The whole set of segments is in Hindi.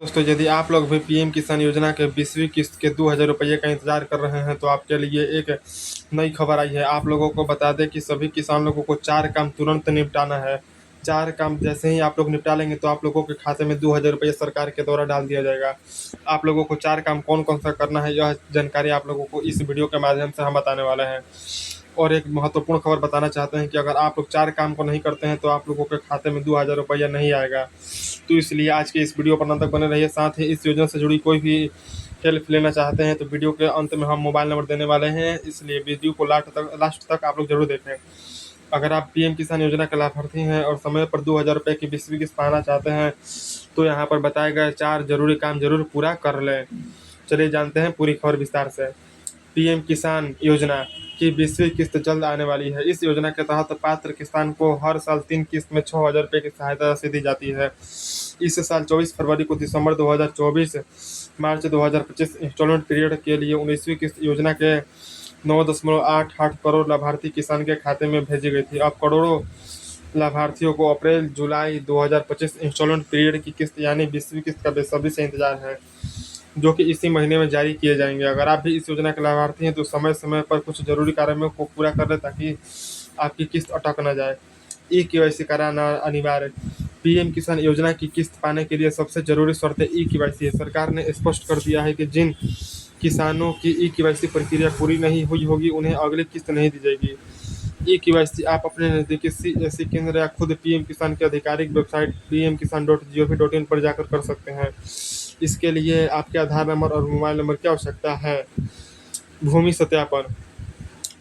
दोस्तों, यदि आप लोग भी पीएम किसान योजना के 20वीं किस्त के 2,000 रुपये का इंतजार कर रहे हैं तो आपके लिए एक नई खबर आई है। आप लोगों को बता दें कि सभी किसान लोगों को 4 काम तुरंत निपटाना है। 4 काम जैसे ही आप लोग निपटा लेंगे तो आप लोगों के खाते में 2,000 रुपये सरकार के द्वारा डाल दिया जाएगा। आप लोगों को 4 काम कौन कौन सा करना है, यह जानकारी आप लोगों को इस वीडियो के माध्यम से हम बताने वाले हैं। और एक महत्वपूर्ण खबर बताना चाहते हैं कि अगर आप लोग 4 काम को नहीं करते हैं तो आप लोगों के खाते में 2,000 रुपया नहीं आएगा। तो इसलिए आज के इस वीडियो पर अंत तक बने रहिए। साथ ही इस योजना से जुड़ी कोई भी हेल्प लेना चाहते हैं तो वीडियो के अंत में हम मोबाइल नंबर देने वाले हैं, इसलिए वीडियो को लास्ट तक आप लोग जरूर देखें। अगर आप पीएम किसान योजना के लाभार्थी हैं और समय पर 2,000 रुपये की 20वीं किस्त पाना चाहते हैं तो यहाँ पर बताए गए 4 जरूरी काम जरूर पूरा कर लें। चलिए जानते हैं पूरी खबर विस्तार से। पीएम किसान योजना की 20वीं किस्त जल्द आने वाली है। इस योजना के तहत पात्र किसान को हर साल 3 किस्त में 6,000 रुपये की सहायता राशि दी जाती है। इस साल 24 फरवरी को दिसंबर 2024 मार्च 2025 इंस्टॉलमेंट पीरियड के लिए 19वीं किस्त योजना के 9.88 करोड़ लाभार्थी किसान के खाते में भेजी गई थी। अब करोड़ों लाभार्थियों को अप्रैल जुलाई 2025 इंस्टॉलमेंट पीरियड की किस्त यानी 20वीं किस्त का बेसब्री से इंतजार है, जो कि इसी महीने में जारी किए जाएंगे। अगर आप भी इस योजना के लाभार्थी हैं तो समय समय पर कुछ जरूरी कार्यों को पूरा कर लें ताकि आपकी किस्त अटक न जाए। ई-केवाईसी कराना अनिवार्य। पीएम किसान योजना की किस्त पाने के लिए सबसे जरूरी शर्त ई-केवाईसी है। सरकार ने स्पष्ट कर दिया है कि जिन किसानों की ई-केवाईसी प्रक्रिया पूरी नहीं हुई होगी उन्हें अगली किस्त नहीं दी जाएगी। ई-केवाईसी आप अपने नज़दीकी सीएससी केंद्र या खुद पीएम किसान की आधिकारिक वेबसाइट pmkisan.gov.in पर जाकर कर सकते हैं। इसके लिए आपके आधार नंबर और मोबाइल नंबर की आवश्यकता है। भूमि सत्यापन।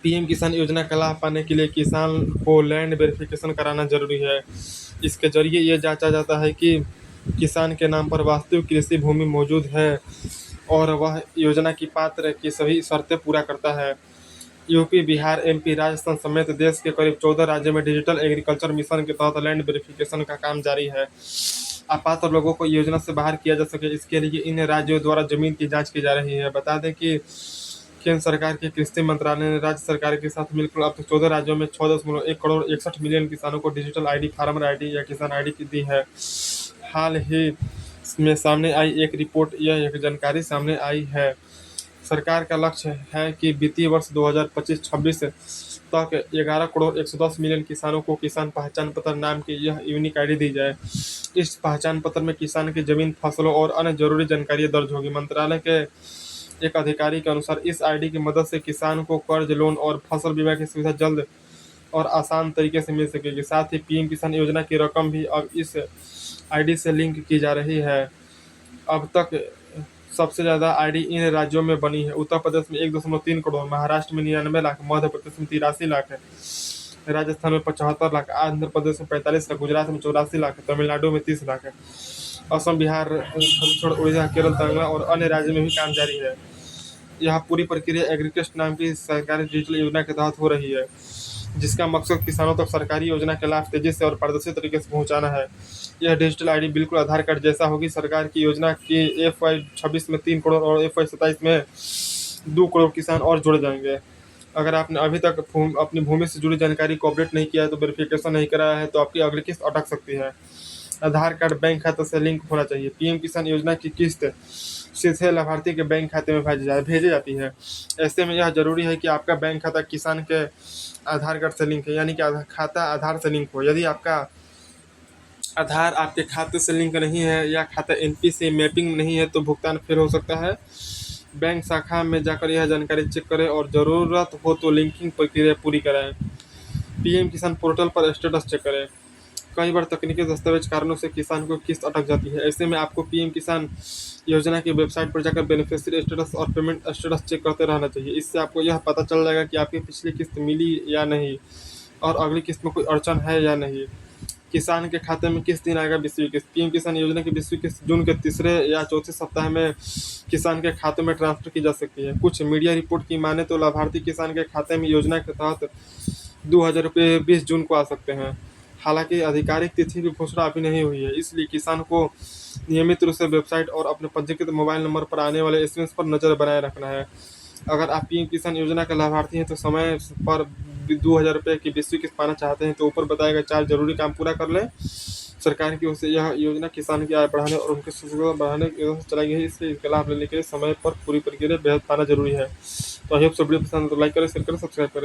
पीएम किसान योजना का लाभ पाने के लिए किसान को लैंड वेरिफिकेशन कराना जरूरी है। इसके जरिए यह जांचा जाता है कि किसान के नाम पर वास्तविक कृषि भूमि मौजूद है और वह योजना की पात्र की सभी शर्तें पूरा करता है। यूपी, बिहार, एमपी, राजस्थान समेत देश के करीब 14 राज्यों में डिजिटल एग्रीकल्चर मिशन के तहत लैंड वेरिफिकेशन का काम जारी है। अपात्र लोगों को योजना से बाहर किया जा सके, इसके लिए इन राज्यों द्वारा जमीन की जांच की जा रही है। बता दें कि केंद्र सरकार के कृषि मंत्रालय ने राज्य सरकार के साथ मिलकर अब तक 14 राज्यों में 6.1 करोड़ 61 मिलियन किसानों को डिजिटल आईडी, फार्मर आईडी या किसान आईडी दी है। हाल ही में सामने आई एक रिपोर्ट यह एक जानकारी सामने आई है। सरकार का लक्ष्य है कि वित्तीय वर्ष 2025-26 तक 11 करोड़ 110 मिलियन किसानों को किसान पहचान पत्र नाम की यह यूनिक आईडी दी जाए। इस पहचान पत्र में किसान की जमीन, फसलों और अन्य जरूरी जानकारी दर्ज होगी। मंत्रालय के एक अधिकारी के अनुसार इस आईडी की मदद से किसान को कर्ज, लोन और फसल बीमा की सुविधा जल्द और आसान तरीके से मिल सकेगी। साथ ही पीएम किसान योजना की रकम भी अब इस आईडी से लिंक की जा रही है। अब तक सबसे ज़्यादा आईडी इन राज्यों में बनी है। उत्तर प्रदेश में 1.3 करोड़, महाराष्ट्र में 99 लाख, मध्य प्रदेश में 83 लाख है, राजस्थान में 75 लाख, आंध्र प्रदेश में 45 लाख, गुजरात में 84 लाख है, तमिलनाडु में 30 लाख है। असम, बिहार, छत्तीसगढ़, उड़ीसा, केरल, तेलंगाना और अन्य राज्यों में भी काम जारी है। यह पूरी प्रक्रिया एग्रीकेस्ट नाम की सरकारी डिजिटल योजना के तहत हो रही है, जिसका मकसद किसानों तक सरकारी योजना के लाभ तेजी से और पारदर्शी तरीके से पहुंचाना है। यह डिजिटल आईडी बिल्कुल आधार कार्ड जैसा होगी। सरकार की योजना की FY26 में 3 करोड़ और FY27 में 2 करोड़ किसान और जुड़ जाएंगे। अगर आपने अभी तक अपनी भूमि से जुड़ी जानकारी को अपडेट नहीं किया है तो वेरिफिकेशन नहीं कराया है तो आपकी अगली किस्त अटक सकती है। आधार कार्ड बैंक खाते से लिंक होना चाहिए। पीएम किसान योजना की किस्त सीधे लाभार्थी के बैंक खाते में भेजी जाती है। ऐसे में यह जरूरी है कि आपका बैंक खाता किसान के आधार कार्ड से लिंक है, यानी कि खाता आधार से लिंक हो। यदि आपका आधार आपके खाते से लिंक नहीं है या खाता एनपी से मैपिंग नहीं है तो भुगतान फिर हो सकता है। बैंक शाखा में जाकर यह जानकारी चेक करें और ज़रूरत हो तो लिंकिंग प्रक्रिया पूरी कराएं। पीएम किसान पोर्टल पर स्टेटस चेक करें। कई बार तकनीकी दस्तावेज कारणों से किसान को किस्त अटक जाती है। ऐसे में आपको पीएम किसान योजना की वेबसाइट पर जाकर बेनिफिशियरी स्टेटस और पेमेंट स्टेटस चेक करते रहना चाहिए। इससे आपको यह पता चल जाएगा कि आपकी पिछली किस्त मिली या नहीं और अगली किस्त में कोई अड़चन है या नहीं। किसान के खाते में किस दिन आएगा 20वीं किस्त? पीएम किसान योजना की 20वीं किस्त जून के तीसरे या चौथे सप्ताह में किसान के खाते में ट्रांसफर की जा सकती है। कुछ मीडिया रिपोर्ट की माने तो लाभार्थी किसान के खाते में योजना के तहत 2,000 रुपये 20 जून को आ सकते हैं। हालांकि आधिकारिक तिथि की घोषणा अभी नहीं हुई है, इसलिए किसान को नियमित रूप से वेबसाइट और अपने पंजीकृत मोबाइल नंबर पर आने वाले एसएमएस पर नजर बनाए रखना है। अगर आप पीएम किसान योजना के लाभार्थी हैं तो समय पर 2,000 रुपये की 20वीं किस्त पाना चाहते हैं तो ऊपर बताए गए 4 जरूरी काम पूरा कर लें। सरकार की ओर से यह योजना किसान की आय बढ़ाने और उनके सशक्तिकरण बढ़ाने की योजना से चलाई गई है, इसलिए इसका लाभ लेने के लिए समय पर पूरी प्रक्रिया बेहद पाना जरूरी है। तो आई होप सो वीडियो पसंद है तो लाइक करें, शेयर करें, सब्सक्राइब करें।